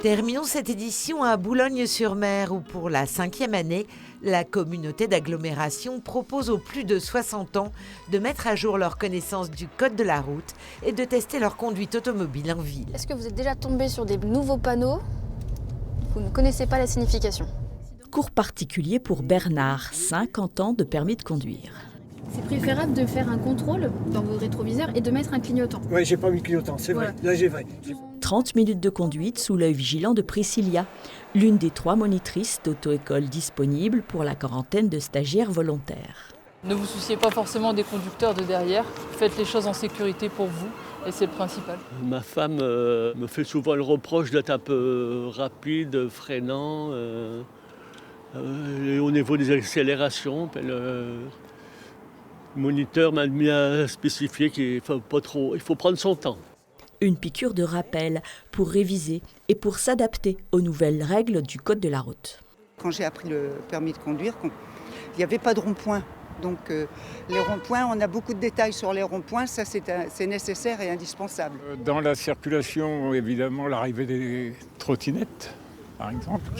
Terminons cette édition à Boulogne-sur-Mer où pour la 5e année, la communauté d'agglomération propose aux plus de 60 ans de mettre à jour leur connaissance du code de la route et de tester leur conduite automobile en ville. Est-ce que vous êtes déjà tombé sur des nouveaux panneaux? Vous ne connaissez pas la signification. Cours particulier pour Bernard, 50 ans de permis de conduire. C'est préférable de faire un contrôle dans vos rétroviseurs et de mettre un clignotant. Oui, j'ai pas mis de clignotant, c'est vrai. Là, j'ai vrai. 30 minutes de conduite sous l'œil vigilant de Priscilla, l'une des 3 monitrices d'auto-école disponibles pour la quarantaine de stagiaires volontaires. Ne vous souciez pas forcément des conducteurs de derrière, faites les choses en sécurité pour vous et c'est le principal. Ma femme me fait souvent le reproche d'être un peu rapide, freinant, au niveau des accélérations. Le moniteur m'a bien spécifié qu'il faut prendre son temps. Une piqûre de rappel pour réviser et pour s'adapter aux nouvelles règles du code de la route. Quand j'ai appris le permis de conduire, il n'y avait pas de rond-point. Donc les ronds-points, on a beaucoup de détails sur les ronds-points, ça c'est nécessaire et indispensable. Dans la circulation, évidemment, l'arrivée des trottinettes, par exemple,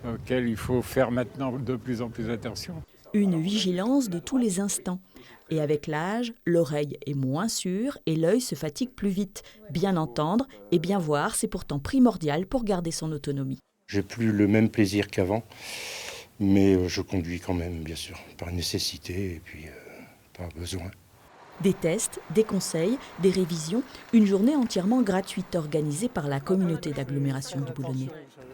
auxquelles il faut faire maintenant de plus en plus attention. Une vigilance de tous les instants. Et avec l'âge, l'oreille est moins sûre et l'œil se fatigue plus vite. Bien entendre et bien voir, c'est pourtant primordial pour garder son autonomie. J'ai plus le même plaisir qu'avant, mais je conduis quand même, bien sûr, par nécessité et puis par besoin. Des tests, des conseils, des révisions, une journée entièrement gratuite organisée par la communauté d'agglomération du Boulonnais.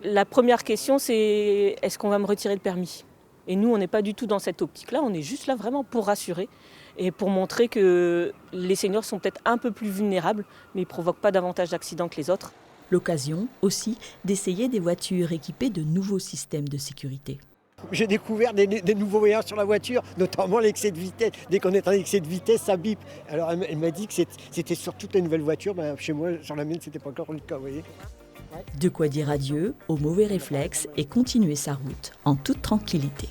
La première question, c'est est-ce qu'on va me retirer le permis ? Et nous, on n'est pas du tout dans cette optique-là, on est juste là vraiment pour rassurer et pour montrer que les seniors sont peut-être un peu plus vulnérables, mais ils ne provoquent pas davantage d'accidents que les autres. L'occasion aussi d'essayer des voitures équipées de nouveaux systèmes de sécurité. J'ai découvert des nouveaux voyages sur la voiture, notamment l'excès de vitesse. Dès qu'on est en excès de vitesse, ça bip. Alors elle m'a dit que c'était sur toutes les nouvelles voitures. Chez moi, sur la mienne, c'était pas encore le cas, vous voyez. De quoi dire adieu aux mauvais réflexes et continuer sa route en toute tranquillité.